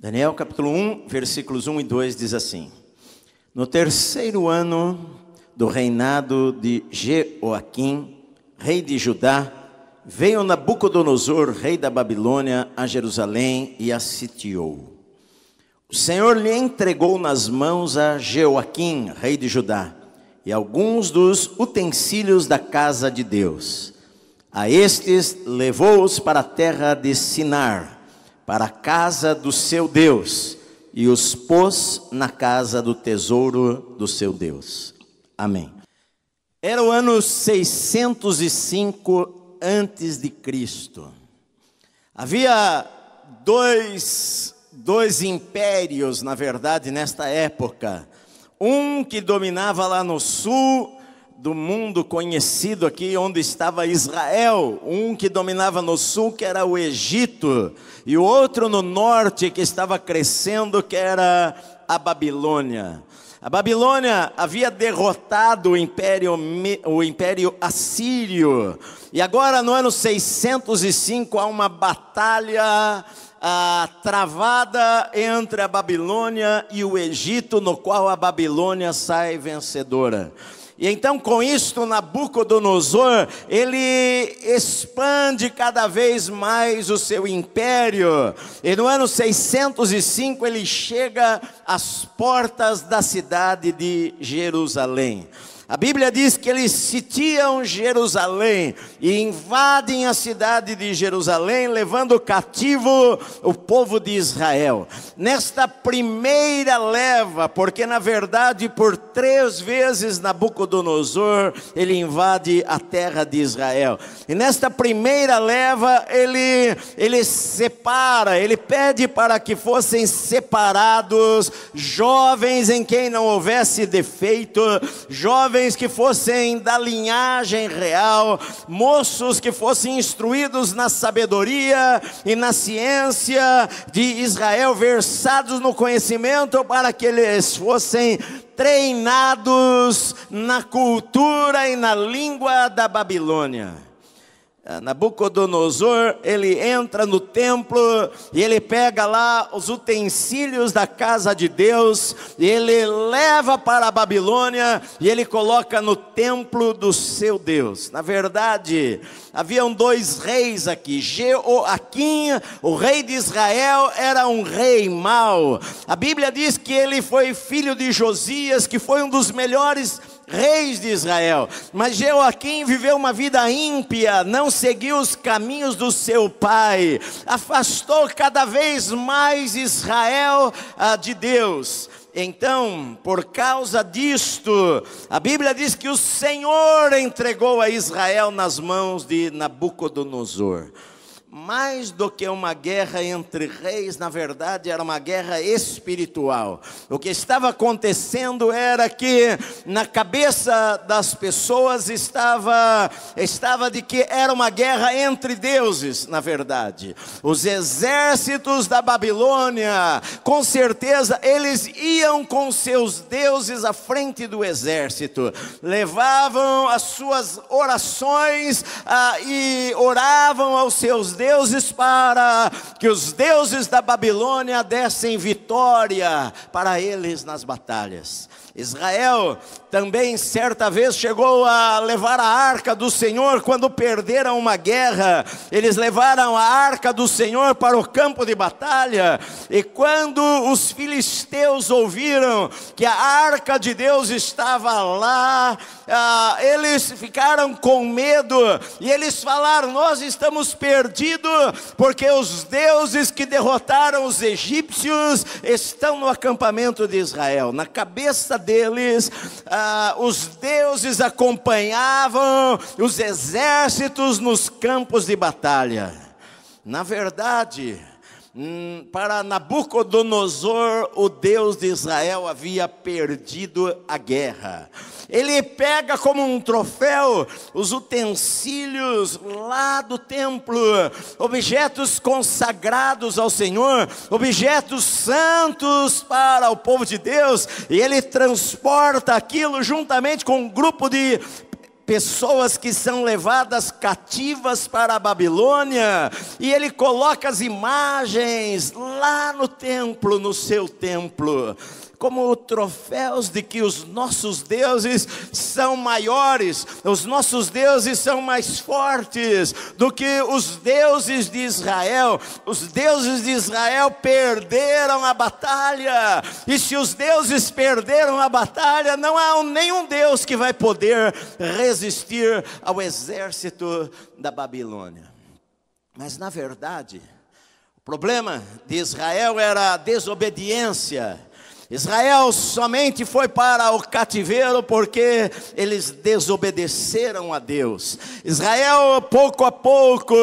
Daniel capítulo 1, versículos 1 e 2 diz assim: No terceiro ano do reinado de Jeoaquim, rei de Judá, veio Nabucodonosor, rei da Babilônia, a Jerusalém e a sitiou. O Senhor lhe entregou nas mãos a Jeoaquim, rei de Judá, e alguns dos utensílios da casa de Deus. A estes levou-os para a terra de Sinar, para a casa do seu Deus, e os pôs na casa do tesouro do seu Deus. Amém. Era o ano 605 antes de Cristo. Havia dois impérios, na verdade, nesta época. Um que dominava lá no sul do mundo conhecido aqui, onde estava Israel. Um que dominava no sul, que era o Egito. E o outro no norte, que estava crescendo, que era a Babilônia. A Babilônia havia derrotado o império assírio. E agora, no ano 605, há uma batalha travada entre a Babilônia e o Egito, no qual a Babilônia sai vencedora. E então, com isto, Nabucodonosor, ele expande cada vez mais o seu império. E no ano 605, ele chega às portas da cidade de Jerusalém. A Bíblia diz que eles sitiam Jerusalém e invadem a cidade de Jerusalém, levando cativo o povo de Israel. Nesta primeira leva, porque na verdade por 3 vezes Nabucodonosor, ele invade a terra de Israel. E nesta primeira leva, ele separa, ele pede para que fossem separados jovens em quem não houvesse defeito, jovens que fossem da linhagem real, moços que fossem instruídos na sabedoria e na ciência de Israel, versados no conhecimento, para que eles fossem treinados na cultura e na língua da Babilônia. Nabucodonosor, ele entra no templo e ele pega lá os utensílios da casa de Deus e ele leva para a Babilônia e ele coloca no templo do seu Deus. Na verdade, haviam 2 reis aqui. Jeoaquim, o rei de Israel, era um rei mau. A Bíblia diz que ele foi filho de Josias, que foi um dos melhores reis de Israel. Mas Jeoaquim viveu uma vida ímpia, não seguiu os caminhos do seu pai, afastou cada vez mais Israel de Deus. Então, por causa disto, a Bíblia diz que o Senhor entregou a Israel nas mãos de Nabucodonosor. Mais do que uma guerra entre reis, na verdade era uma guerra espiritual. O que estava acontecendo era que na cabeça das pessoas estava de que era uma guerra entre deuses, na verdade. Os exércitos da Babilônia, com certeza, eles iam com seus deuses à frente do exército. Levavam as suas orações e oravam aos seus deuses para que os deuses da Babilônia dessem vitória para eles nas batalhas. Israel também certa vez chegou a levar a arca do Senhor quando perderam uma guerra. Eles levaram a arca do Senhor para o campo de batalha, e quando os filisteus ouviram que a arca de Deus estava lá, eles ficaram com medo e eles falaram: nós estamos perdidos, porque os deuses que derrotaram os egípcios estão no acampamento de Israel. Na cabeça deles, os deuses acompanhavam os exércitos nos campos de batalha. Na verdade, para Nabucodonosor, o Deus de Israel havia perdido a guerra. Ele pega como um troféu os utensílios lá do templo, objetos consagrados ao Senhor, objetos santos para o povo de Deus, e ele transporta aquilo juntamente com um grupo de pessoas que são levadas cativas para a Babilônia, e ele coloca as imagens lá no templo, no seu templo, como troféus de que os nossos deuses são maiores, os nossos deuses são mais fortes do que os deuses de Israel. Os deuses de Israel perderam a batalha, e se os deuses perderam a batalha, não há nenhum Deus que vai poder resistir ao exército da Babilônia. Mas na verdade, o problema de Israel era a desobediência. Israel somente foi para o cativeiro porque eles desobedeceram a Deus. Israel, pouco a pouco,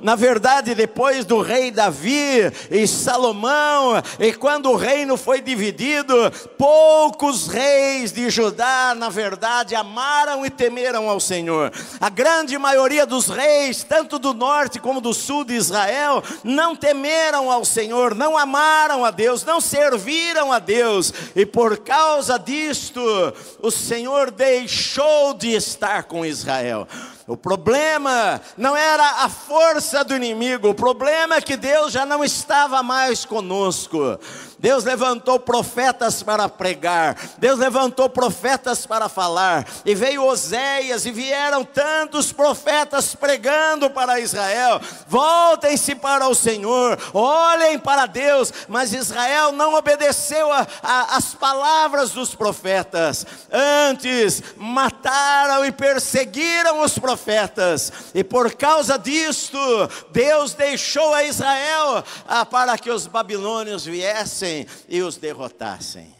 na verdade, depois do rei Davi e Salomão, e quando o reino foi dividido, poucos reis de Judá, na verdade, amaram e temeram ao Senhor. A grande maioria dos reis, tanto do norte como do sul de Israel, não temeram ao Senhor, não amaram a Deus, não serviram a Deus. E por causa disto, o Senhor deixou de estar com Israel. O problema não era a força do inimigo, o problema é que Deus já não estava mais conosco. Deus levantou profetas para pregar, Deus levantou profetas para falar, e veio Oséias, e vieram tantos profetas pregando para Israel: voltem-se para o Senhor, olhem para Deus. Mas Israel não obedeceu as palavras dos profetas, antes mataram e perseguiram os profetas, e por causa disto, Deus deixou a Israel para que os babilônios viessem e os derrotassem.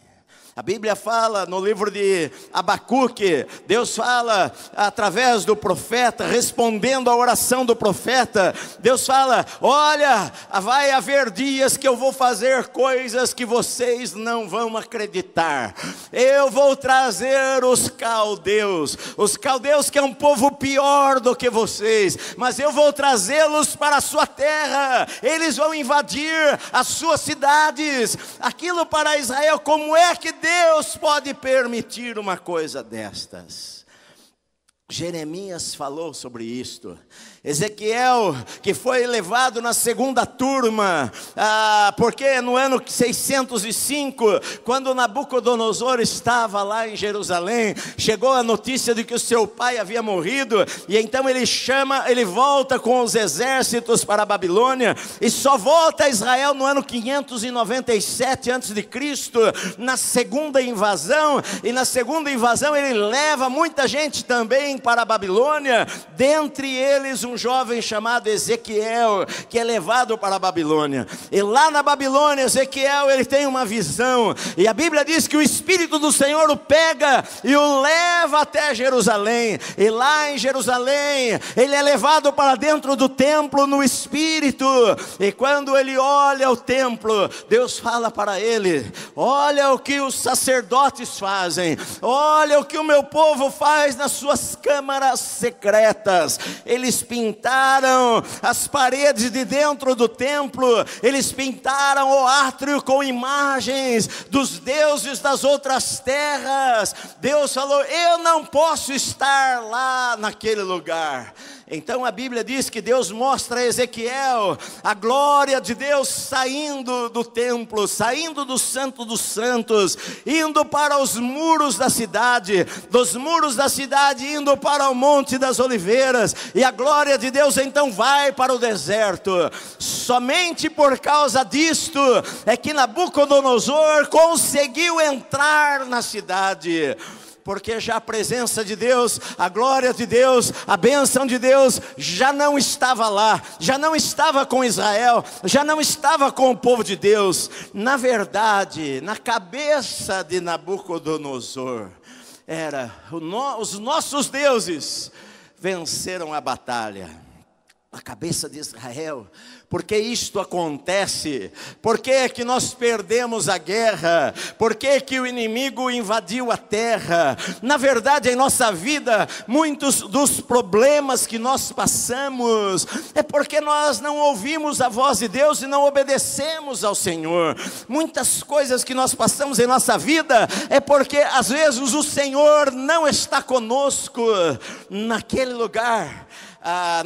A Bíblia fala no livro de Abacuque, Deus fala através do profeta, respondendo à oração do profeta. Deus fala: olha, vai haver dias que eu vou fazer coisas que vocês não vão acreditar. Eu vou trazer os caldeus que é um povo pior do que vocês, mas eu vou trazê-los para a sua terra. Eles vão invadir as suas cidades. Aquilo para Israel, como é que Deus pode permitir uma coisa destas? Jeremias falou sobre isto. Ezequiel, que foi levado na segunda turma, porque no ano 605, quando Nabucodonosor estava lá em Jerusalém, chegou a notícia de que o seu pai havia morrido, e então ele volta com os exércitos para a Babilônia, e só volta a Israel no ano 597 a.C., na segunda invasão. E na segunda invasão ele leva muita gente também para a Babilônia, dentre eles um jovem chamado Ezequiel, que é levado para a Babilônia. E lá na Babilônia, Ezequiel, ele tem uma visão, e a Bíblia diz que o Espírito do Senhor o pega e o leva até Jerusalém. E lá em Jerusalém, ele é levado para dentro do templo no Espírito, e quando ele olha o templo, Deus fala para ele: olha o que os sacerdotes fazem, olha o que o meu povo faz nas suas câmaras secretas. Eles pintaram as paredes de dentro do templo, eles pintaram o átrio com imagens dos deuses das outras terras. Deus falou: eu não posso estar lá naquele lugar. Então a Bíblia diz que Deus mostra a Ezequiel a glória de Deus saindo do templo, saindo do Santo dos Santos, indo para os muros da cidade, dos muros da cidade indo para o Monte das Oliveiras, e a glória de Deus então vai para o deserto. Somente por causa disto é que Nabucodonosor conseguiu entrar na cidade, porque já a presença de Deus, a glória de Deus, a bênção de Deus já não estava lá, já não estava com Israel, já não estava com o povo de Deus. Na verdade, na cabeça de Nabucodonosor, era: os nossos deuses venceram a batalha. a cabeça de Israel. Por que isto acontece? Por que é que nós perdemos a guerra? Por que é que o inimigo invadiu a terra? Na verdade, em nossa vida, muitos dos problemas que nós passamos é porque nós não ouvimos a voz de Deus e não obedecemos ao Senhor. Muitas coisas que nós passamos em nossa vida é porque às vezes o Senhor não está conosco naquele lugar.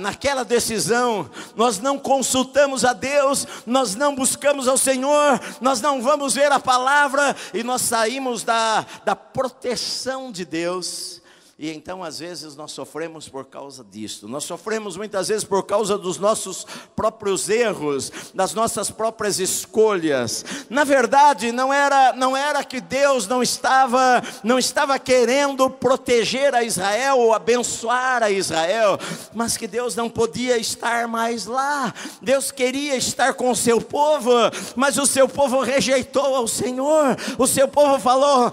Naquela decisão, nós não consultamos a Deus, nós não buscamos ao Senhor, nós não vamos ver a palavra, e nós saímos da proteção de Deus. E então às vezes nós sofremos por causa disso. Nós sofremos muitas vezes por causa dos nossos próprios erros, das nossas próprias escolhas. Na verdade não era que Deus não estava querendo proteger a Israel ou abençoar a Israel, mas que Deus não podia estar mais lá. Deus queria estar com o seu povo, mas o seu povo rejeitou ao Senhor. O seu povo falou,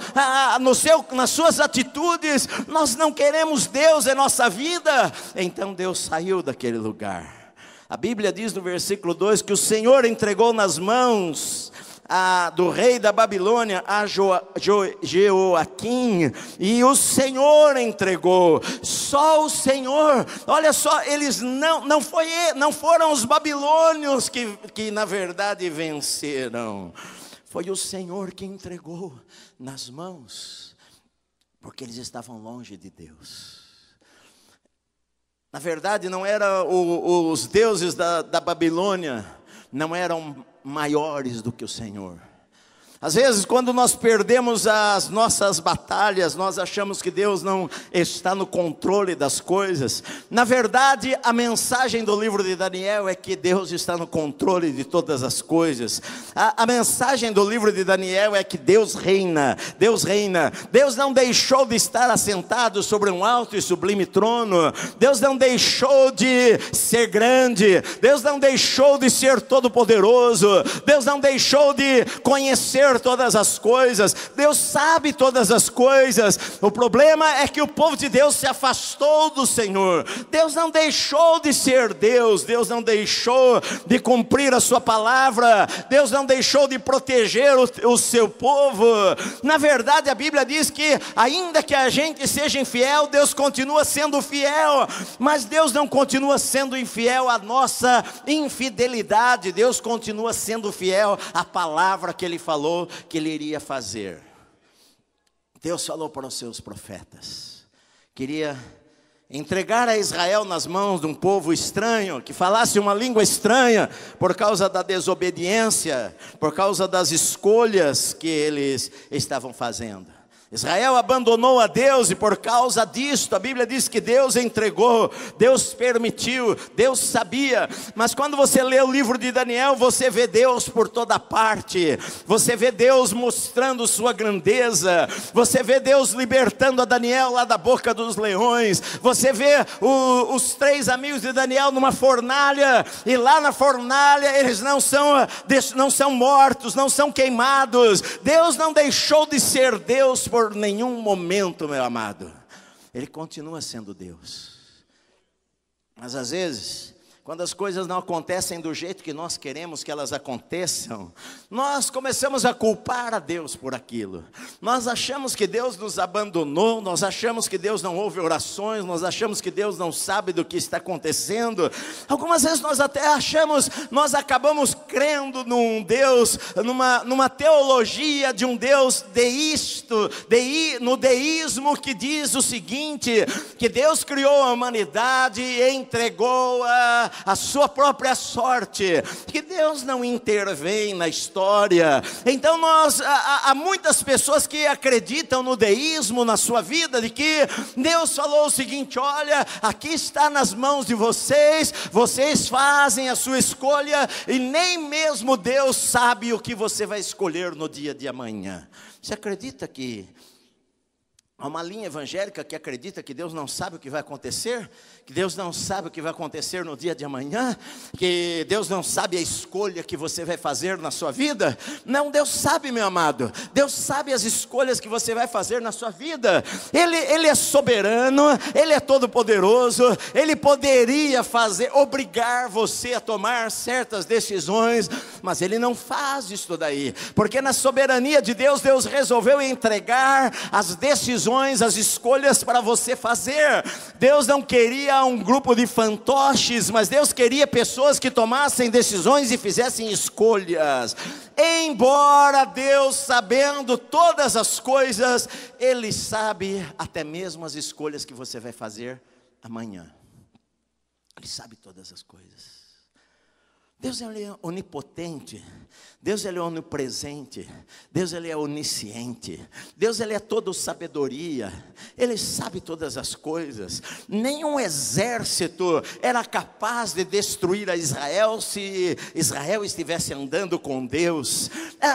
nas suas atitudes, nós não queremos Deus em nossa vida. Então Deus saiu daquele lugar. A Bíblia diz no versículo 2 que o Senhor entregou nas mãos do rei da Babilônia a Jeoaquim, e o Senhor entregou. Só o Senhor. Olha só, eles não foram os babilônios que na verdade venceram. Foi o Senhor que entregou nas mãos, porque eles estavam longe de Deus. Na verdade, não eram os deuses da Babilônia, não eram maiores do que o Senhor. Às vezes, quando nós perdemos as nossas batalhas, nós achamos que Deus não está no controle das coisas. Na verdade, a mensagem do livro de Daniel é que Deus está no controle de todas as coisas. A mensagem do livro de Daniel é que Deus reina. Deus reina. Deus não deixou de estar assentado sobre um alto e sublime trono. Deus não deixou de ser grande. Deus não deixou de ser todo-poderoso. Deus não deixou de conhecer todas as coisas. Deus sabe todas as coisas. O problema é que o povo de Deus se afastou do Senhor. Deus não deixou de ser Deus. Deus não deixou de cumprir a sua palavra. Deus não deixou de proteger o seu povo. Na verdade, a Bíblia diz que ainda que a gente seja infiel, Deus continua sendo fiel. Mas Deus não continua sendo infiel à nossa infidelidade. Deus continua sendo fiel à palavra que Ele falou que Ele iria fazer. Deus falou para os seus profetas, queria entregar a Israel nas mãos de um povo estranho, que falasse uma língua estranha, por causa da desobediência, por causa das escolhas que eles estavam fazendo. Israel abandonou a Deus, e por causa disto, a Bíblia diz que Deus entregou, Deus permitiu, Deus sabia. Mas quando você lê o livro de Daniel, você vê Deus por toda parte. Você vê Deus mostrando sua grandeza. Você vê Deus libertando a Daniel lá da boca dos leões. Você vê os 3 amigos de Daniel numa fornalha, e lá na fornalha eles não são mortos, não são queimados. Deus não deixou de ser Deus por nenhum momento, meu amado. Ele continua sendo Deus. Mas às vezes, quando as coisas não acontecem do jeito que nós queremos que elas aconteçam, nós começamos a culpar a Deus por aquilo. Nós achamos que Deus nos abandonou, nós achamos que Deus não ouve orações, nós achamos que Deus não sabe do que está acontecendo. Algumas vezes nós até nós acabamos crendo num Deus, numa teologia de um Deus no deísmo, que diz o seguinte, que Deus criou a humanidade e entregou a sua própria sorte, que Deus não intervém na história. Então há muitas pessoas que acreditam no deísmo na sua vida, de que Deus falou o seguinte: olha, aqui está nas mãos de vocês, vocês fazem a sua escolha, e nem mesmo Deus sabe o que você vai escolher no dia de amanhã. Você acredita que Há uma linha evangélica que acredita que Deus não sabe o que vai acontecer, que Deus não sabe o que vai acontecer no dia de amanhã, que Deus não sabe a escolha que você vai fazer na sua vida. Não, Deus sabe, meu amado. Deus sabe as escolhas que você vai fazer na sua vida. Ele é soberano, Ele é todo poderoso. Ele poderia obrigar você a tomar certas decisões, mas Ele não faz isso daí, porque na soberania de Deus, Deus resolveu entregar as decisões, as escolhas para você fazer. Deus não queria um grupo de fantoches, mas Deus queria pessoas que tomassem decisões e fizessem escolhas. Embora Deus, sabendo todas as coisas, Ele sabe até mesmo as escolhas que você vai fazer amanhã. Ele sabe todas as coisas. Deus, Ele é onipotente. Deus, Ele é onipresente. Deus, Ele é onisciente. Deus, Ele é todo sabedoria. Ele sabe todas as coisas. Nenhum exército era capaz de destruir a Israel se Israel estivesse andando com Deus.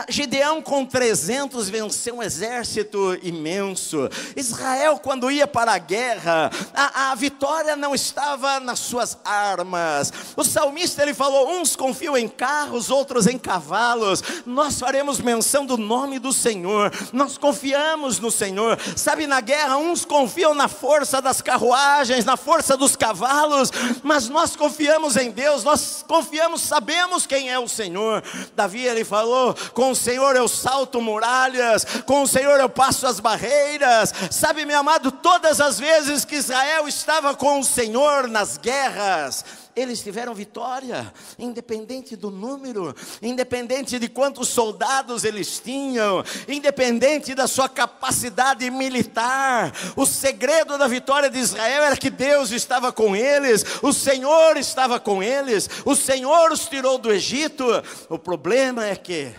Gideão com 300 venceu um exército imenso. Israel, quando ia para a guerra, a vitória não estava nas suas armas. O salmista, ele falou: uns confiam em carros, outros em cavalos. Nós faremos menção do nome do Senhor. Nós confiamos no Senhor. Sabe, na guerra uns confiam na força das carruagens, na força dos cavalos, mas nós confiamos em Deus. Nós confiamos, sabemos quem é o Senhor. Davi, ele falou: com o Senhor eu salto muralhas, com o Senhor eu passo as barreiras. Sabe, meu amado, todas as vezes que Israel estava com o Senhor nas guerras, eles tiveram vitória, independente do número, independente de quantos soldados eles tinham, independente da sua capacidade militar. O segredo da vitória de Israel era que Deus estava com eles, o Senhor estava com eles, o Senhor os tirou do Egito. O problema é que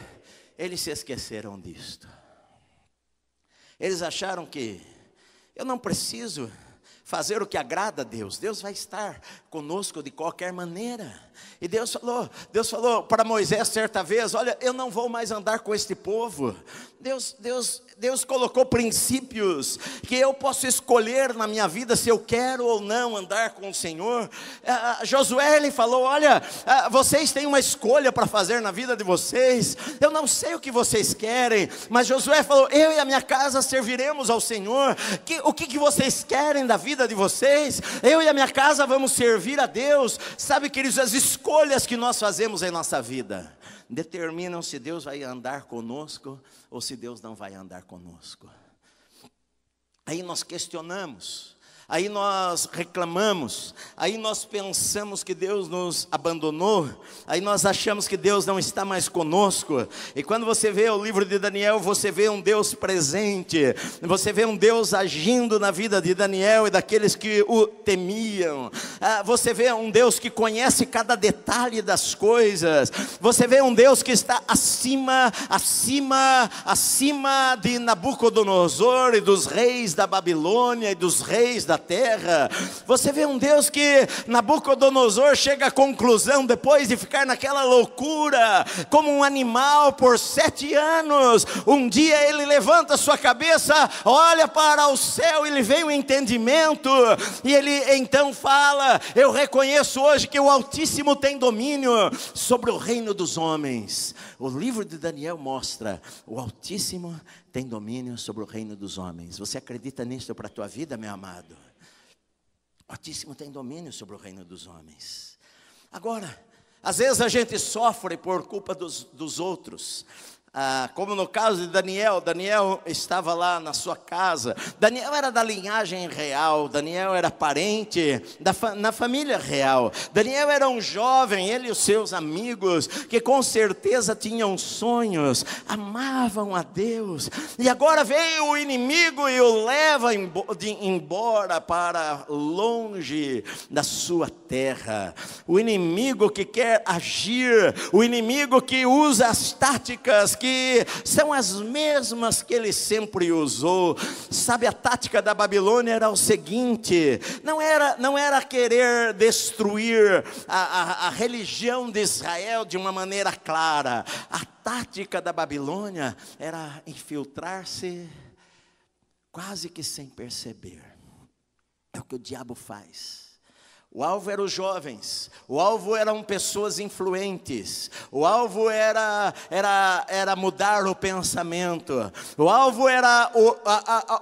eles se esqueceram disto. Eles acharam que eu não preciso fazer o que agrada a Deus, Deus vai estar conosco de qualquer maneira. E Deus falou para Moisés certa vez: olha, eu não vou mais andar com este povo. Deus colocou princípios que eu posso escolher na minha vida se eu quero ou não andar com o Senhor. Josué, ele falou: olha, vocês têm uma escolha para fazer na vida de vocês. Eu não sei o que vocês querem, mas Josué falou: eu e a minha casa serviremos ao Senhor. O que vocês querem da vida de vocês? Eu e a minha casa vamos servir a Deus. Sabe, queridos, as escolhas que nós fazemos em nossa vida determinam se Deus vai andar conosco ou se Deus não vai andar conosco. Aí nós questionamos, aí nós reclamamos, aí nós pensamos que Deus nos abandonou, aí nós achamos que Deus não está mais conosco. E quando você vê o livro de Daniel, você vê um Deus presente, você vê um Deus agindo na vida de Daniel e daqueles que o temiam. Você vê um Deus que conhece cada detalhe das coisas. Você vê um Deus que está acima de Nabucodonosor e dos reis da Babilônia e dos reis da terra. Você vê um Deus que Nabucodonosor chega à conclusão, depois de ficar naquela loucura como um animal por 7 anos, um dia ele levanta sua cabeça, olha para o céu, ele vem o entendimento, e ele então fala: eu reconheço hoje que o Altíssimo tem domínio sobre o reino dos homens. O livro de Daniel mostra: o Altíssimo tem domínio sobre o reino dos homens. Você acredita nisso para a tua vida, meu amado? O Altíssimo tem domínio sobre o reino dos homens. Agora, às vezes a gente sofre por culpa dos outros. Como no caso de Daniel. Daniel estava lá na sua casa. Daniel era da linhagem real. Daniel era parente na família real. Daniel era um jovem, ele e os seus amigos, que com certeza tinham sonhos, amavam a Deus. E agora veio o inimigo e o leva embora para longe da sua terra. O inimigo que quer agir, o inimigo que usa as táticas que são as mesmas que ele sempre usou. Sabe, a tática da Babilônia era o seguinte: não era querer destruir a religião de Israel de uma maneira clara. A tática da Babilônia era infiltrar-se quase que sem perceber. É o que o diabo faz. O alvo eram os jovens, o alvo eram pessoas influentes, o alvo era mudar o pensamento, o alvo era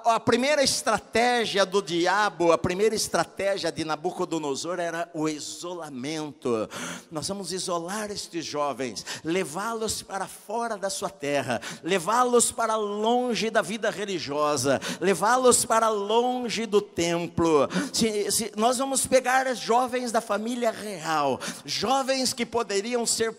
a primeira estratégia do diabo, a primeira estratégia de Nabucodonosor era o isolamento. Nós vamos isolar estes jovens, levá-los para fora da sua terra, levá-los para longe da vida religiosa, levá-los para longe do templo. Nós vamos pegar jovens da família real, jovens que poderiam ser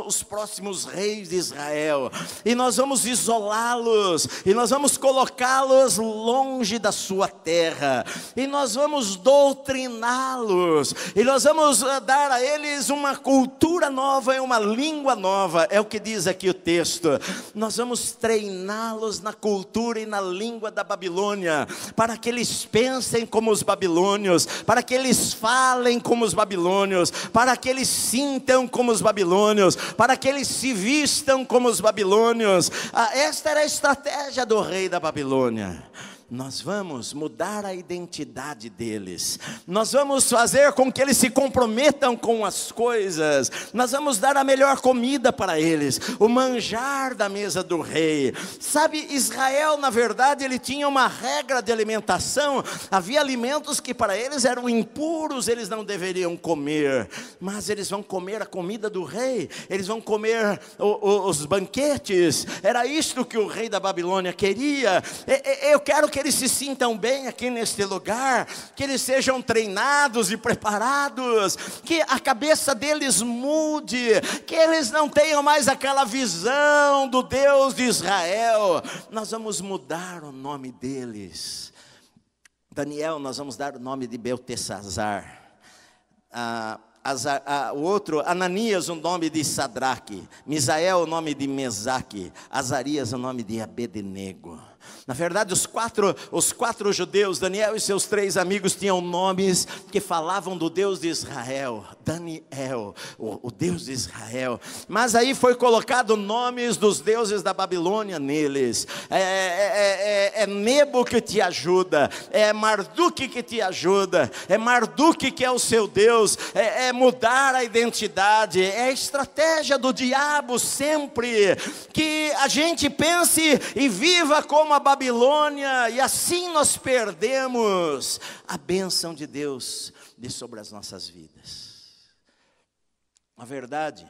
os próximos reis de Israel, e nós vamos isolá-los, e nós vamos colocá-los longe da sua terra, e nós vamos doutriná-los, e nós vamos dar a eles uma cultura nova e uma língua nova. É o que diz aqui o texto. Nós vamos treiná-los na cultura e na língua da Babilônia, para que eles pensem como os babilônios, para que eles falem como os babilônios, para que eles sintam como os babilônios, para que eles se vistam como os babilônios. Esta era a estratégia do rei da Babilônia. Nós vamos mudar a identidade deles, nós vamos fazer com que eles se comprometam com as coisas, nós vamos dar a melhor comida para eles, o manjar da mesa do rei. Sabe, Israel, na verdade, ele tinha uma regra de alimentação. Havia alimentos que para eles eram impuros, eles não deveriam comer, mas eles vão comer a comida do rei, eles vão comer os banquetes. Era isto que o rei da Babilônia queria. Eu quero que eles se sintam bem aqui neste lugar, que eles sejam treinados e preparados, que a cabeça deles mude, que eles não tenham mais aquela visão do Deus de Israel. Nós vamos mudar o nome deles. Daniel, nós vamos dar o nome de Beltesazar. O outro, Ananias, o nome de Sadraque. Misael, o nome de Mesaque. Azarias, o nome de Abednego. Na verdade, os quatro judeus, Daniel e seus 3 amigos, tinham nomes que falavam do Deus de Israel. Daniel, o Deus de Israel. Mas aí foi colocado nomes dos deuses da Babilônia neles. É Nebo que te ajuda, é Marduk que te ajuda, é Marduk que é o seu Deus. É mudar a identidade, é a estratégia do diabo sempre, que a gente pense e viva como a Babilônia, e assim nós perdemos a bênção de Deus sobre as nossas vidas. Na verdade,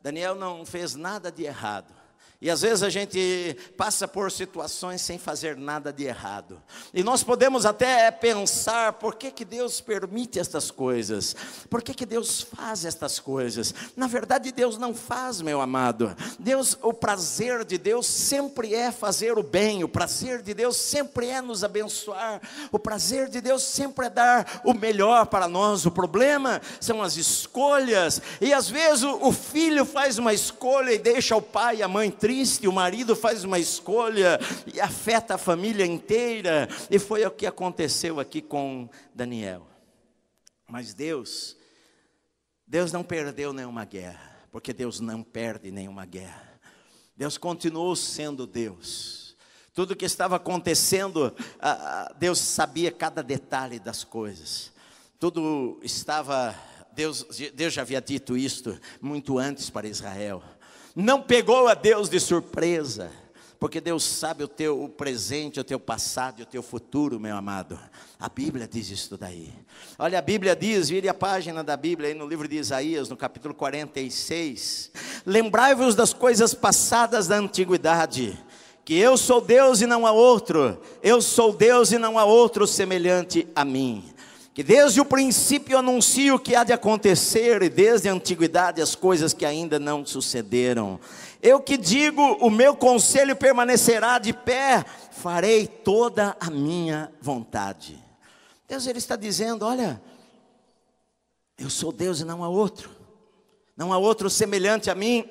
Daniel não fez nada de errado. E às vezes a gente passa por situações sem fazer nada de errado. E nós podemos até pensar, por que Deus permite estas coisas? Por que Deus faz estas coisas? Na verdade, Deus não faz, meu amado. O prazer de Deus sempre é fazer o bem. O prazer de Deus sempre é nos abençoar. O prazer de Deus sempre é dar o melhor para nós. O problema são as escolhas. E às vezes o filho faz uma escolha e deixa o pai e a mãe tristes. O marido faz uma escolha e afeta a família inteira. E foi o que aconteceu aqui com Daniel. Mas Deus não perdeu nenhuma guerra, porque Deus não perde nenhuma guerra. Deus continuou sendo Deus. Tudo que estava acontecendo, Deus sabia cada detalhe das coisas. Tudo estava, Deus já havia dito isto muito antes para Israel. Não pegou a Deus de surpresa, porque Deus sabe o teu presente, o teu passado e o teu futuro, meu amado. A Bíblia diz isso daí. Olha, a Bíblia diz, vire a página da Bíblia aí no livro de Isaías, no capítulo 46. Lembrai-vos das coisas passadas da antiguidade, que eu sou Deus e não há outro. Eu sou Deus e não há outro semelhante a mim. Que desde o princípio anuncio o que há de acontecer, e desde a antiguidade as coisas que ainda não sucederam. Eu que digo, o meu conselho permanecerá de pé, farei toda a minha vontade. Deus, ele está dizendo, olha, eu sou Deus e não há outro. Não há outro semelhante a mim.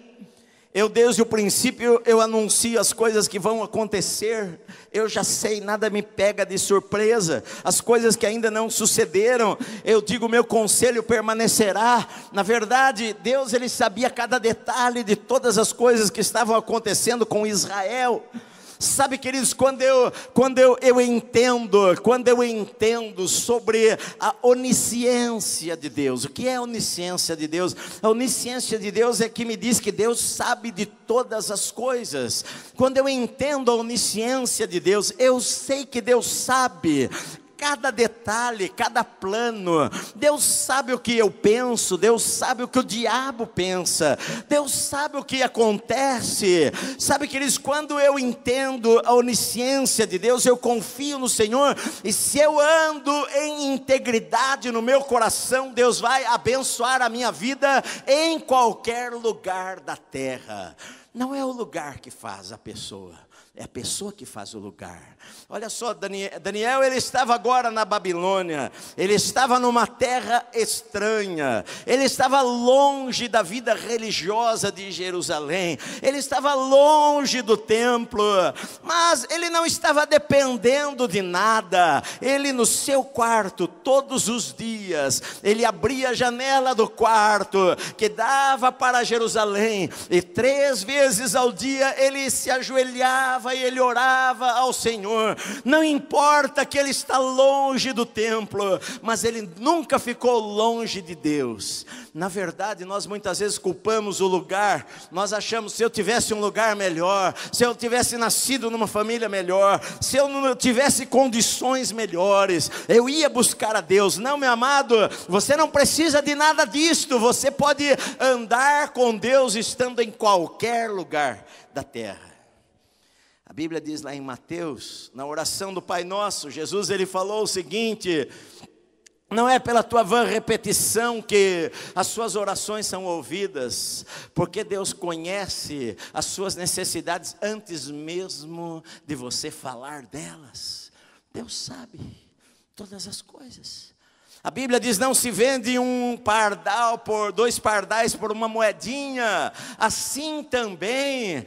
Eu desde o princípio, eu anuncio as coisas que vão acontecer. Eu já sei, nada me pega de surpresa. As coisas que ainda não sucederam, eu digo, meu conselho permanecerá. Na verdade, Deus, ele sabia cada detalhe de todas as coisas que estavam acontecendo com Israel. Sabe, queridos, quando eu entendo sobre a onisciência de Deus. O que é a onisciência de Deus? A onisciência de Deus é que me diz que Deus sabe de todas as coisas. Quando eu entendo a onisciência de Deus, eu sei que Deus sabe cada detalhe, cada plano. Deus sabe o que eu penso, Deus sabe o que o diabo pensa, Deus sabe o que acontece. Sabe, queridos, quando eu entendo a onisciência de Deus, eu confio no Senhor, e se eu ando em integridade no meu coração, Deus vai abençoar a minha vida em qualquer lugar da terra. Não é o lugar que faz a pessoa, é a pessoa que faz o lugar. Olha só, Daniel, ele estava agora na Babilônia, ele estava numa terra estranha, ele estava longe da vida religiosa de Jerusalém, ele estava longe do templo, mas ele não estava dependendo de nada. Ele, no seu quarto, todos os dias, ele abria a janela do quarto que dava para Jerusalém, e 3 vezes ao dia ele se ajoelhava e ele orava ao Senhor. Não importa que ele está longe do templo, mas ele nunca ficou longe de Deus. Na verdade, nós muitas vezes culpamos o lugar. Nós achamos, se eu tivesse um lugar melhor, se eu tivesse nascido numa família melhor, se eu não tivesse condições melhores, eu ia buscar a Deus. Não, meu amado, você não precisa de nada disto. Você pode andar com Deus estando em qualquer lugar da terra. A Bíblia diz lá em Mateus, na oração do Pai Nosso, Jesus ele falou o seguinte: não é pela tua vã repetição que as suas orações são ouvidas, porque Deus conhece as suas necessidades antes mesmo de você falar delas. Deus sabe todas as coisas. A Bíblia diz: não se vende um pardal por 2 pardais por uma moedinha. Assim também,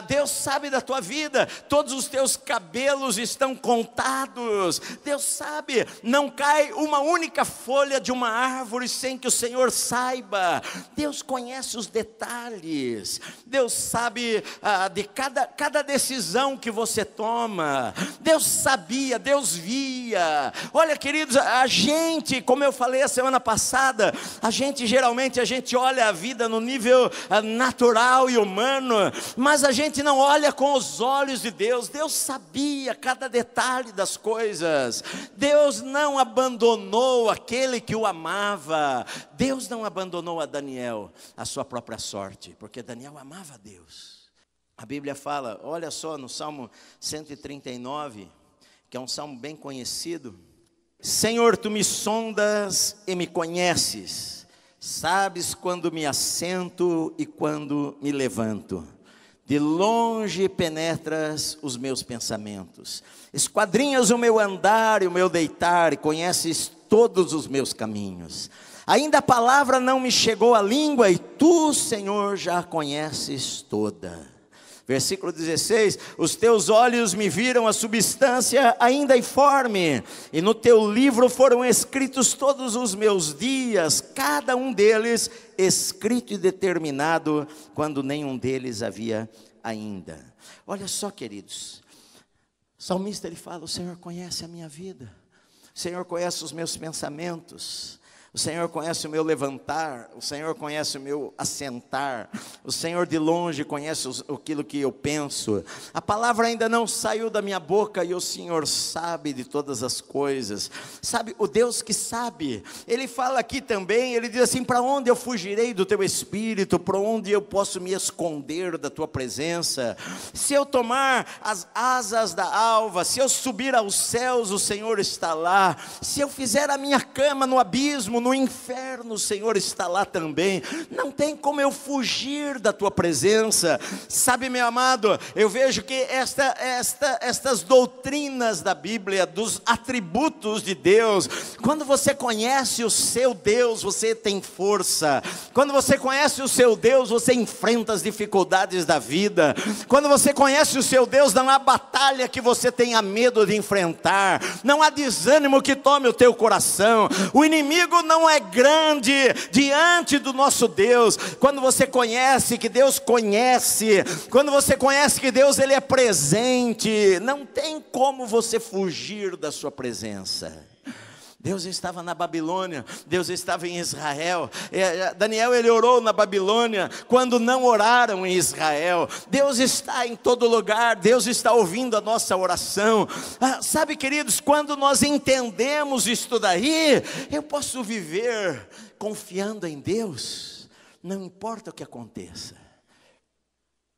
Deus sabe da tua vida. Todos os teus cabelos estão contados. Deus sabe, não cai uma única folha de uma árvore sem que o Senhor saiba. Deus conhece os detalhes. Deus sabe de cada decisão que você toma. Deus sabia, Deus via. Olha, queridos, a gente, como eu falei a semana passada, a gente olha a vida no nível natural e humano, mas a gente não olha com os olhos de Deus. Deus sabia cada detalhe das coisas. Deus não abandonou aquele que o amava. Deus não abandonou a Daniel a sua própria sorte, porque Daniel amava a Deus. A Bíblia fala, olha só, no Salmo 139, que é um salmo bem conhecido: Senhor, tu me sondas e me conheces, sabes quando me assento e quando me levanto. De longe penetras os meus pensamentos, esquadrinhas o meu andar e o meu deitar, e conheces todos os meus caminhos. Ainda a palavra não me chegou à língua, e tu, Senhor, já a conheces toda. Versículo 16: os teus olhos me viram a substância ainda informe, e no teu livro foram escritos todos os meus dias, cada um deles escrito e determinado, quando nenhum deles havia ainda. Olha só, queridos, o salmista ele fala: o Senhor conhece a minha vida, o Senhor conhece os meus pensamentos, o Senhor conhece o meu levantar, o Senhor conhece o meu assentar, o Senhor de longe conhece aquilo que eu penso. A palavra ainda não saiu da minha boca e o Senhor sabe de todas as coisas. Sabe, o Deus que sabe. Ele fala aqui também, ele diz assim: para onde eu fugirei do teu espírito? Para onde eu posso me esconder da tua presença? Se eu tomar as asas da alva, se eu subir aos céus, o Senhor está lá. Se eu fizer a minha cama no abismo, no inferno, o Senhor está lá também. Não tem como eu fugir da tua presença. Sabe, meu amado, eu vejo que estas doutrinas da Bíblia, dos atributos de Deus, quando você conhece o seu Deus, você tem força. Quando você conhece o seu Deus, você enfrenta as dificuldades da vida. Quando você conhece o seu Deus, não há batalha que você tenha medo de enfrentar, não há desânimo que tome o teu coração. coração. O inimigo não é grande diante do nosso Deus. Quando você conhece que Deus conhece, quando você conhece que Deus ele é presente, não tem como você fugir da sua presença. Deus estava na Babilônia, Deus estava em Israel. Daniel ele orou na Babilônia quando não oraram em Israel. Deus está em todo lugar, Deus está ouvindo a nossa oração. Sabe, queridos, quando nós entendemos isto daí, eu posso viver confiando em Deus, não importa o que aconteça.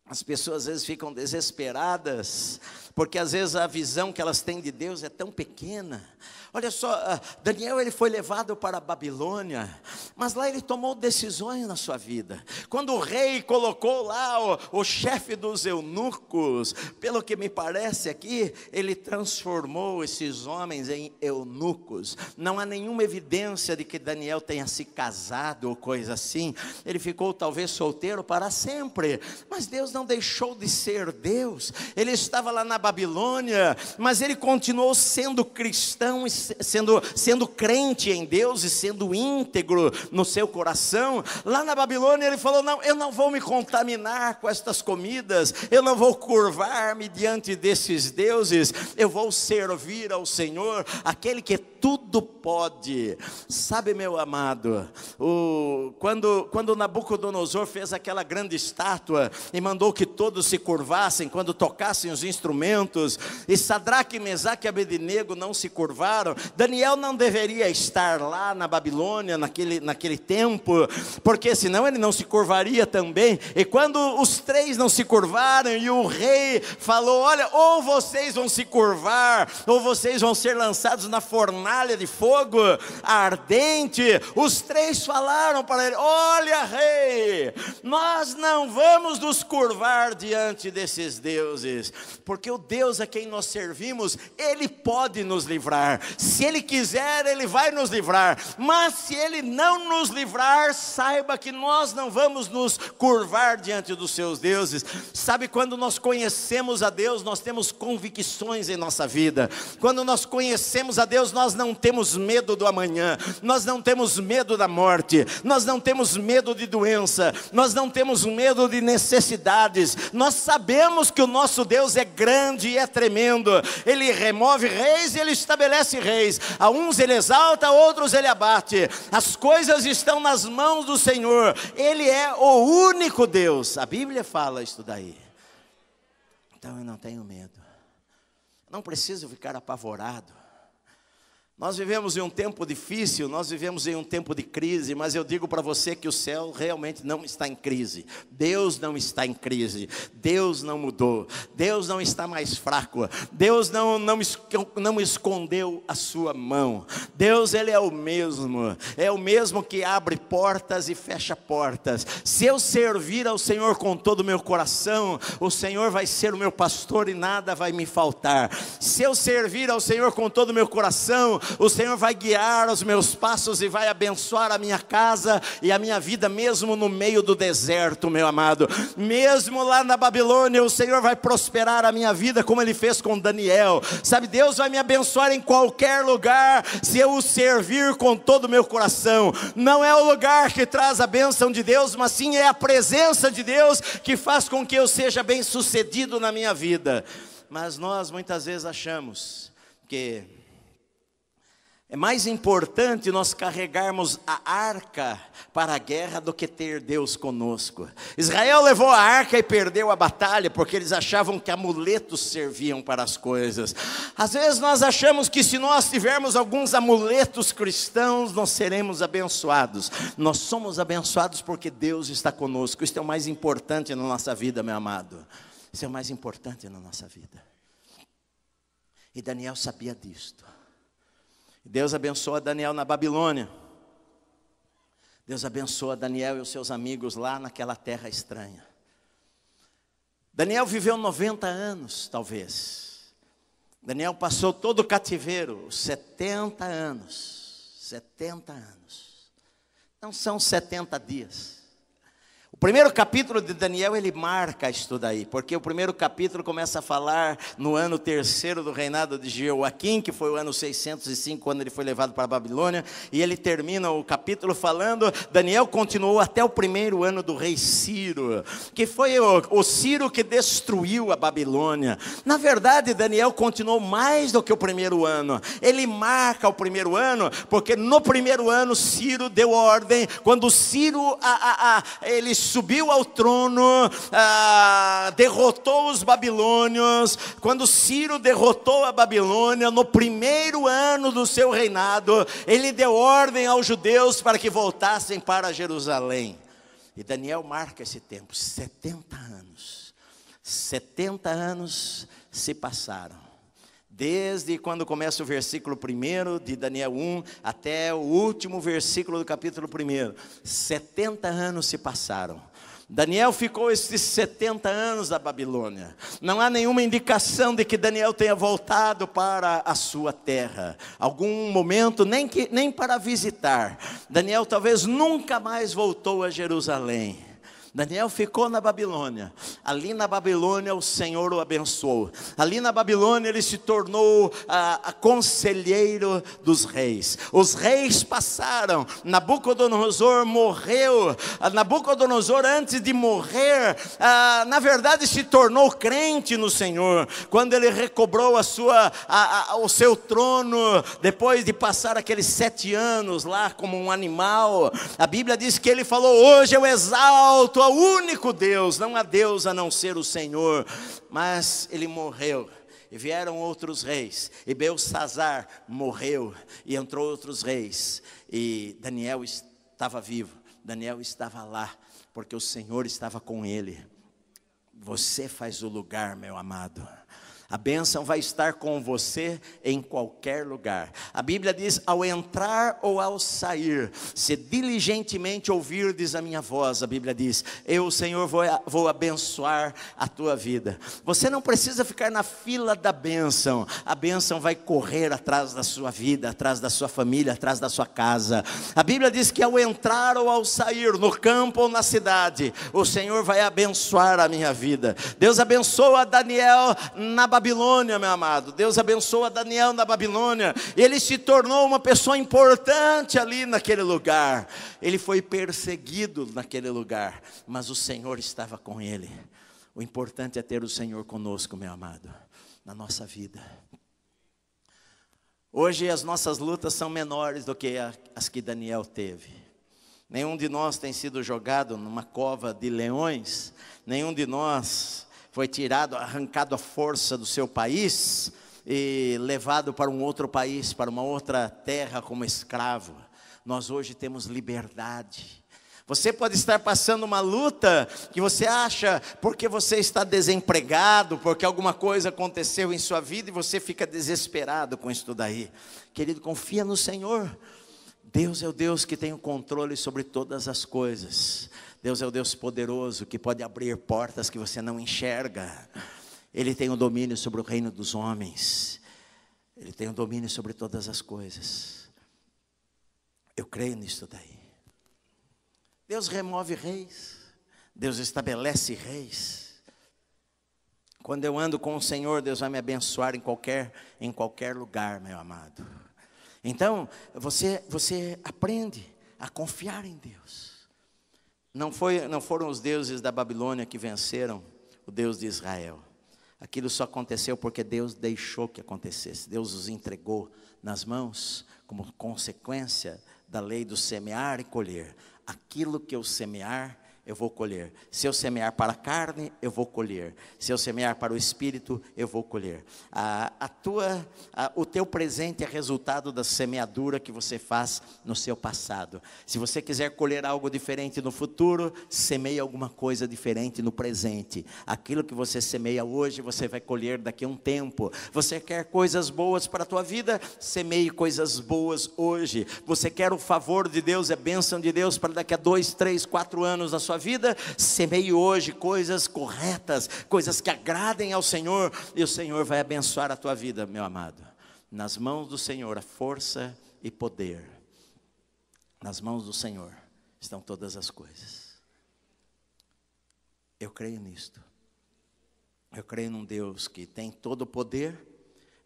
As pessoas às vezes ficam desesperadas, porque às vezes a visão que elas têm de Deus é tão pequena. Olha só, Daniel ele foi levado para a Babilônia, mas lá ele tomou decisões na sua vida. Quando o rei colocou lá o chefe dos eunucos, pelo que me parece aqui, ele transformou esses homens em eunucos. Não há nenhuma evidência de que Daniel tenha se casado ou coisa assim. Ele ficou talvez solteiro para sempre, mas Deus não deixou de ser Deus. Ele estava lá na Babilônia, mas ele continuou sendo cristão e sendo crente em Deus e sendo íntegro no seu coração. Lá na Babilônia ele falou: não, eu não vou me contaminar com estas comidas, eu não vou curvar-me diante desses deuses, eu vou servir ao Senhor, aquele que tudo pode. Sabe, meu amado, quando Nabucodonosor fez aquela grande estátua e mandou que todos se curvassem quando tocassem os instrumentos, e Sadraque, Mesaque e Abednego não se curvaram, Daniel não deveria estar lá na Babilônia naquele tempo, porque senão ele não se curvaria também. E quando os três não se curvaram e o rei falou: olha, ou vocês vão se curvar, ou vocês vão ser lançados na fornalha de fogo ardente, os três falaram para ele: olha, rei, nós não vamos nos curvar diante desses deuses, porque o Deus a quem nós servimos, ele pode nos livrar. Se ele quiser, ele vai nos livrar, mas se ele não nos livrar, saiba que nós não vamos nos curvar diante dos seus deuses. Sabe, quando nós conhecemos a Deus, nós temos convicções em nossa vida. Quando nós conhecemos a Deus, nós não temos medo do amanhã, nós não temos medo da morte, nós não temos medo de doença, nós não temos medo de necessidades. Nós sabemos que o nosso Deus é grande e é tremendo. Ele remove reis e ele estabelece reis. A uns ele exalta, a outros ele abate. As coisas estão nas mãos do Senhor. Ele é o único Deus. A Bíblia fala isso daí. Então eu não tenho medo, não preciso ficar apavorado. Nós vivemos em um tempo difícil, nós vivemos em um tempo de crise, mas eu digo para você que o céu realmente não está em crise. Deus não está em crise, Deus não mudou, Deus não está mais fraco, Deus não escondeu a sua mão. Deus, ele é o mesmo que abre portas e fecha portas. Se eu servir ao Senhor com todo o meu coração, o Senhor vai ser o meu pastor e nada vai me faltar. Se eu servir ao Senhor com todo o meu coração, o Senhor vai guiar os meus passos e vai abençoar a minha casa e a minha vida, mesmo no meio do deserto, meu amado. Mesmo lá na Babilônia, o Senhor vai prosperar a minha vida, como Ele fez com Daniel. Sabe, Deus vai me abençoar em qualquer lugar, se eu o servir com todo o meu coração. Não é o lugar que traz a bênção de Deus, mas sim é a presença de Deus que faz com que eu seja bem sucedido na minha vida. Mas nós muitas vezes achamos que é mais importante nós carregarmos a arca para a guerra do que ter Deus conosco. Israel levou a arca e perdeu a batalha, porque eles achavam que amuletos serviam para as coisas. Às vezes nós achamos que se nós tivermos alguns amuletos cristãos, nós seremos abençoados. Nós somos abençoados porque Deus está conosco. Isso é o mais importante na nossa vida, meu amado. Isso é o mais importante na nossa vida. E Daniel sabia disto. Deus abençoa Daniel na Babilônia. Deus abençoa Daniel e os seus amigos lá naquela terra estranha. Daniel viveu 90 anos, talvez. Daniel passou todo o cativeiro, 70 anos. 70 anos. Não são 70 dias. O primeiro capítulo de Daniel, ele marca isso daí, porque o primeiro capítulo começa a falar no ano terceiro do reinado de Jeoaquim, que foi o ano 605, quando ele foi levado para a Babilônia, e ele termina o capítulo falando, Daniel continuou até o primeiro ano do rei Ciro, que foi o Ciro que destruiu a Babilônia. Na verdade, Daniel continuou mais do que o primeiro ano, ele marca o primeiro ano, porque no primeiro ano Ciro deu ordem, quando Ciro, ele subiu ao trono, derrotou os babilônios. Quando Ciro derrotou a Babilônia, no primeiro ano do seu reinado, ele deu ordem aos judeus para que voltassem para Jerusalém. E Daniel marca esse tempo, 70 anos. 70 anos se passaram. Desde quando começa o versículo 1 de Daniel 1 até o último versículo do capítulo 1, 70 anos se passaram. Daniel ficou esses 70 anos na Babilônia. Não há nenhuma indicação de que Daniel tenha voltado para a sua terra. Algum momento, nem para visitar. Daniel talvez nunca mais voltou a Jerusalém. Daniel ficou na Babilônia. Ali na Babilônia o Senhor o abençoou. Ali na Babilônia ele se tornou conselheiro dos reis. Os reis passaram. Nabucodonosor morreu. Nabucodonosor, antes de morrer, na verdade se tornou crente no Senhor. Quando ele recobrou o seu trono, depois de passar aqueles 7 anos lá como um animal, a Bíblia diz que ele falou: hoje eu exalto ao único Deus, não há Deus a não ser o Senhor. Mas ele morreu, e vieram outros reis, e Belsassar morreu, e entrou outros reis, e Daniel estava vivo, Daniel estava lá, porque o Senhor estava com ele. Você faz o lugar, meu amado. A bênção vai estar com você em qualquer lugar. A Bíblia diz: ao entrar ou ao sair, se diligentemente ouvirdes a minha voz, a Bíblia diz, eu, Senhor, vou abençoar a tua vida. Você não precisa ficar na fila da bênção. A bênção vai correr atrás da sua vida, atrás da sua família, atrás da sua casa. A Bíblia diz que ao entrar ou ao sair, no campo ou na cidade, o Senhor vai abençoar a minha vida. Deus abençoa a Daniel na Babilônia, meu amado. Deus abençoa Daniel na Babilônia. Ele se tornou uma pessoa importante ali naquele lugar. Ele foi perseguido naquele lugar, mas o Senhor estava com ele. O importante é ter o Senhor conosco, meu amado, na nossa vida. Hoje as nossas lutas são menores do que as que Daniel teve. Nenhum de nós tem sido jogado numa cova de leões. Nenhum de nós foi tirado, arrancado à força do seu país e levado para um outro país, para uma outra terra como escravo. Nós hoje temos liberdade. Você pode estar passando uma luta que você acha porque você está desempregado, porque alguma coisa aconteceu em sua vida e você fica desesperado com isso daí. Querido, confia no Senhor. Deus é o Deus que tem o controle sobre todas as coisas. Deus é o Deus poderoso que pode abrir portas que você não enxerga. Ele tem o domínio sobre o reino dos homens. Ele tem o domínio sobre todas as coisas. Eu creio nisso daí. Deus remove reis. Deus estabelece reis. Quando eu ando com o Senhor, Deus vai me abençoar em qualquer lugar, meu amado. Então, você aprende a confiar em Deus. Não foram os deuses da Babilônia que venceram o Deus de Israel. Aquilo só aconteceu porque Deus deixou que acontecesse. Deus os entregou nas mãos como consequência da lei do semear e colher. Aquilo que eu semear, eu vou colher. Se eu semear para a carne, eu vou colher. Se eu semear para o espírito, eu vou colher. O teu presente é resultado da semeadura que você faz no seu passado. Se você quiser colher algo diferente no futuro, semeie alguma coisa diferente no presente. Aquilo que você semeia hoje, você vai colher daqui a um tempo. Você quer coisas boas para a tua vida? Semeie coisas boas hoje. Você quer o favor de Deus, a bênção de Deus para daqui a 2, 3, 4 anos na sua vida? Semeie hoje coisas corretas, coisas que agradem ao Senhor, e o Senhor vai abençoar a tua vida, meu amado. Nas mãos do Senhor a força e poder. Nas mãos do Senhor estão todas as coisas. Eu creio nisto. Eu creio num Deus que tem todo o poder.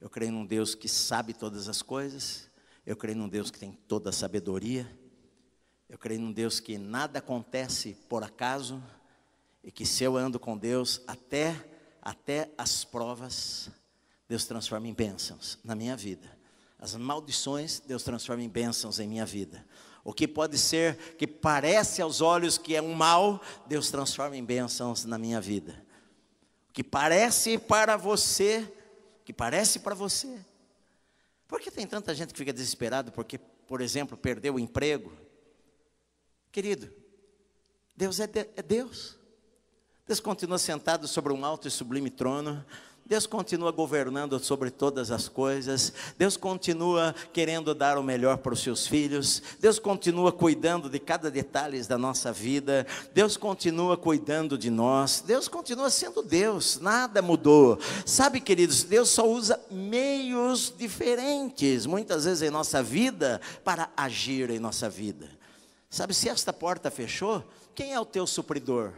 Eu creio num Deus que sabe todas as coisas. Eu creio num Deus que tem toda a sabedoria. Eu creio num Deus que nada acontece por acaso. E que se eu ando com Deus, até as provas, Deus transforma em bênçãos na minha vida. As maldições, Deus transforma em bênçãos em minha vida. O que pode ser, que parece aos olhos que é um mal, Deus transforma em bênçãos na minha vida. O que parece para você, Por que tem tanta gente que fica desesperado porque, por exemplo, perdeu o emprego? Querido, Deus é Deus. Deus continua sentado sobre um alto e sublime trono. Deus continua governando sobre todas as coisas. Deus continua querendo dar o melhor para os seus filhos. Deus continua cuidando de cada detalhe da nossa vida. Deus continua cuidando de nós. Deus continua sendo Deus, nada mudou. Sabe, queridos, Deus só usa meios diferentes, muitas vezes em nossa vida, para agir em nossa vida. Sabe, se esta porta fechou, quem é o teu supridor?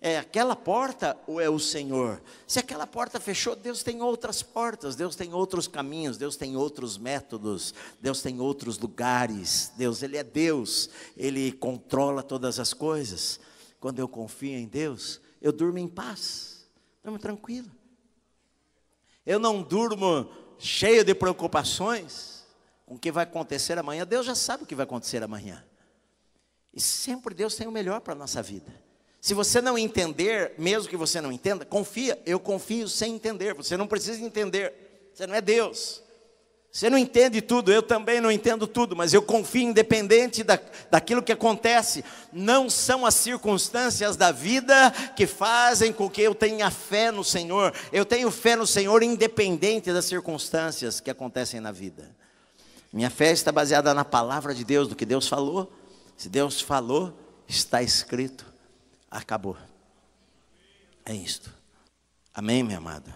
É aquela porta ou é o Senhor? Se aquela porta fechou, Deus tem outras portas, Deus tem outros caminhos, Deus tem outros métodos, Deus tem outros lugares. Deus, Ele é Deus, Ele controla todas as coisas. Quando eu confio em Deus, eu durmo em paz, durmo tranquilo. Eu não durmo cheio de preocupações com o que vai acontecer amanhã. Deus já sabe o que vai acontecer amanhã. E sempre Deus tem o melhor para a nossa vida. Se você não entender, mesmo que você não entenda, confia. Eu confio sem entender. Você não precisa entender. Você não é Deus. Você não entende tudo. Eu também não entendo tudo. Mas eu confio independente daquilo que acontece. Não são as circunstâncias da vida que fazem com que eu tenha fé no Senhor. Eu tenho fé no Senhor independente das circunstâncias que acontecem na vida. Minha fé está baseada na palavra de Deus, do que Deus falou. Se Deus falou, está escrito. Acabou. É isto. Amém, meu amado?